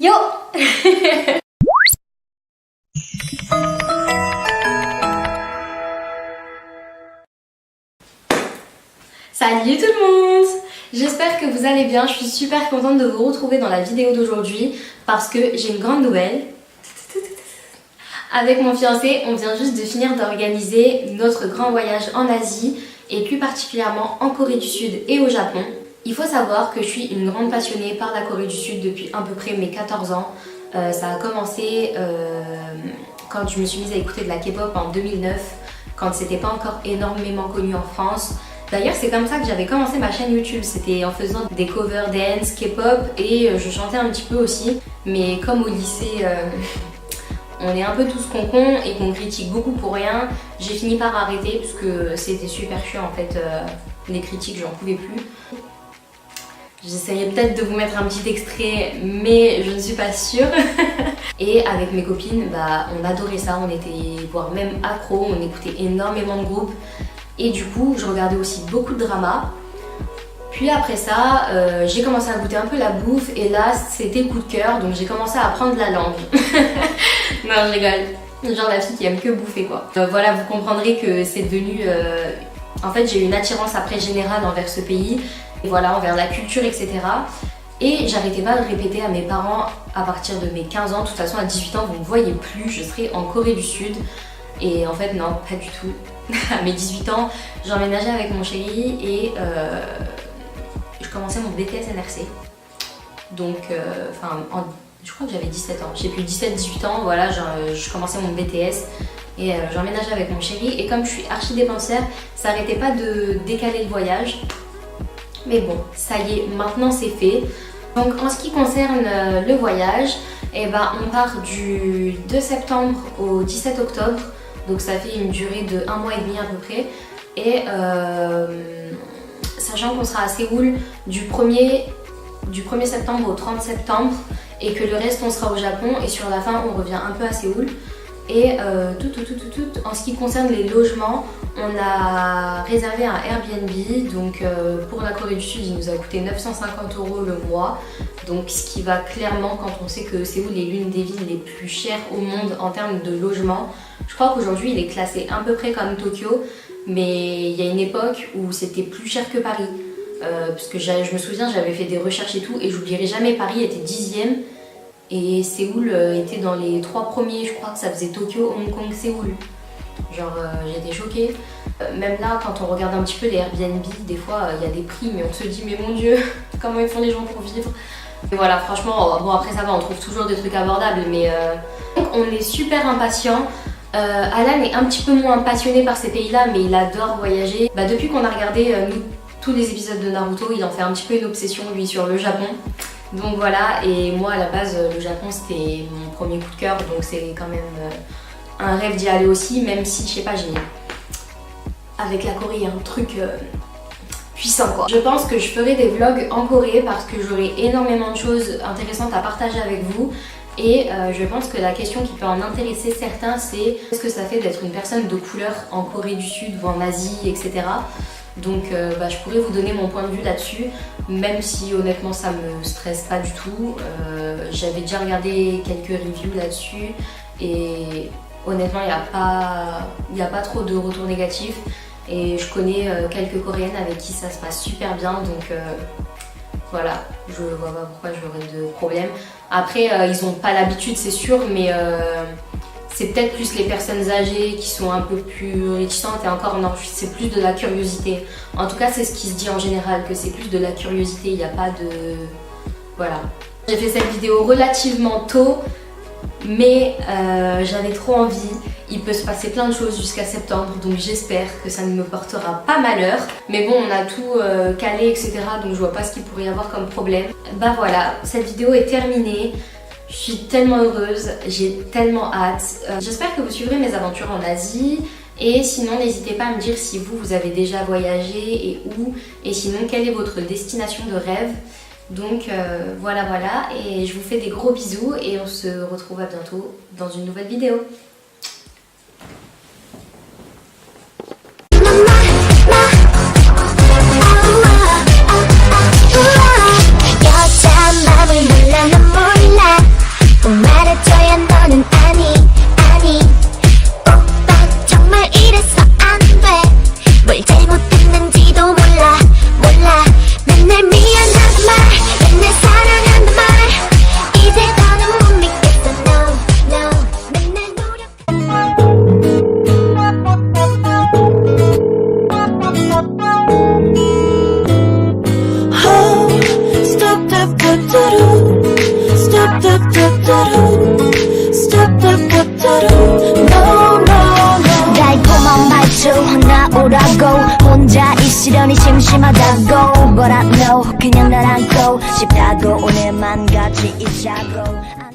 Yo. Salut tout le monde! J'espère que vous allez bien, je suis super contente de vous retrouver dans la vidéo d'aujourd'hui parce que j'ai une grande nouvelle. Avec mon fiancé, on vient juste de finir d'organiser notre grand voyage en Asie et plus particulièrement en Corée du Sud et au Japon. Il faut savoir que je suis une grande passionnée par la Corée du Sud depuis à peu près mes 14 ans. Ça a commencé quand je me suis mise à écouter de la K-pop en 2009, quand c'était pas encore énormément connu en France. D'ailleurs, c'est comme ça que j'avais commencé ma chaîne YouTube, c'était en faisant des covers dance, K-pop et je chantais un petit peu aussi. Mais comme au lycée, on est un peu tous concons et qu'on critique beaucoup pour rien, j'ai fini par arrêter parce que c'était super chiant en fait, les critiques, j'en pouvais plus. J'essayais peut-être de vous mettre un petit extrait, mais je ne suis pas sûre. Et avec mes copines, on adorait ça, on était voire même accro, on écoutait énormément de groupes. Et du coup, je regardais aussi beaucoup de dramas. Puis après ça, j'ai commencé à goûter un peu la bouffe et là, c'était coup de cœur, donc j'ai commencé à apprendre la langue. Non, je rigole. Genre la fille qui aime que bouffer quoi. Voilà, vous comprendrez que c'est devenu... En fait, j'ai eu une attirance après générale envers ce pays. Et voilà, envers la culture, etc. Et j'arrêtais pas de répéter à mes parents à partir de mes 15 ans. De toute façon, à 18 ans, vous ne me voyez plus, je serai en Corée du Sud. Et en fait, non, pas du tout. À mes 18 ans, j'emménageais avec mon chéri et je commençais mon BTS NRC. Donc, je crois que j'avais 17 ans. J'ai plus 17-18 ans, voilà, je commençais mon BTS. Et j'emménageais avec mon chéri. Et comme je suis archi dépensière, ça arrêtait pas de décaler le voyage. Mais bon, ça y est, maintenant c'est fait. Donc en ce qui concerne le voyage, on part du 2 septembre au 17 octobre. Donc ça fait une durée de 1 mois et demi à peu près. Et sachant qu'on sera à Séoul du 1er septembre au 30 septembre et que le reste on sera au Japon et sur la fin on revient un peu à Séoul. Et en ce qui concerne les logements, on a réservé un Airbnb, donc pour la Corée du Sud il nous a coûté 950 € le mois, donc ce qui va clairement quand on sait que Séoul est l'une des villes les plus chères au monde en termes de logement. Je crois qu'aujourd'hui il est classé à peu près comme Tokyo, mais il y a une époque où c'était plus cher que Paris, parce que je me souviens j'avais fait des recherches et tout et j'oublierai jamais, Paris était 10e. Et Séoul était dans les 3 premiers, je crois que ça faisait Tokyo, Hong Kong, Séoul. Genre j'étais choquée. Même là, quand on regarde un petit peu les Airbnb, des fois il y a des prix, mais on se dit mais mon dieu, comment ils font les gens pour vivre. Et voilà, franchement, bon après ça va, on trouve toujours des trucs abordables, mais donc on est super impatients. Alan est un petit peu moins passionné par ces pays-là, mais il adore voyager. Depuis qu'on a regardé tous les épisodes de Naruto, il en fait un petit peu une obsession lui sur le Japon. Donc voilà, et moi à la base le Japon c'était mon premier coup de cœur, donc c'est quand même un rêve d'y aller aussi, même si je sais pas, j'ai avec la Corée un truc puissant quoi. Je pense que je ferai des vlogs en Corée parce que j'aurai énormément de choses intéressantes à partager avec vous. Et je pense que la question qui peut en intéresser certains, c'est qu'est-ce que ça fait d'être une personne de couleur en Corée du Sud ou en Asie, etc. Donc je pourrais vous donner mon point de vue là-dessus, même si honnêtement ça me stresse pas du tout. J'avais déjà regardé quelques reviews là-dessus et honnêtement il n'y a pas trop de retours négatifs. Et je connais quelques Coréennes avec qui ça se passe super bien, donc voilà, je vois pas pourquoi j'aurais de problème. Après ils ont pas l'habitude c'est sûr, mais c'est peut-être plus les personnes âgées qui sont un peu plus réticentes et encore non, c'est plus de la curiosité. En tout cas c'est ce qui se dit en général, que c'est plus de la curiosité, il n'y a pas de... Voilà. J'ai fait cette vidéo relativement tôt, mais j'avais trop envie. Il peut se passer plein de choses jusqu'à septembre, donc j'espère que ça ne me portera pas malheur. Mais bon, on a tout calé, etc. Donc je vois pas ce qu'il pourrait y avoir comme problème. Voilà, cette vidéo est terminée. Je suis tellement heureuse, j'ai tellement hâte. J'espère que vous suivrez mes aventures en Asie. Et sinon, n'hésitez pas à me dire si vous avez déjà voyagé et où. Et sinon, quelle est votre destination de rêve. Donc voilà, et je vous fais des gros bisous et on se retrouve à bientôt dans une nouvelle vidéo. 여자 마음을 몰라 넌 몰라 달콤한 말투 하나 오라고 혼자 있으려니 심심하다고 But I know 그냥 날 안고 싶다고 오늘만 같이 있자고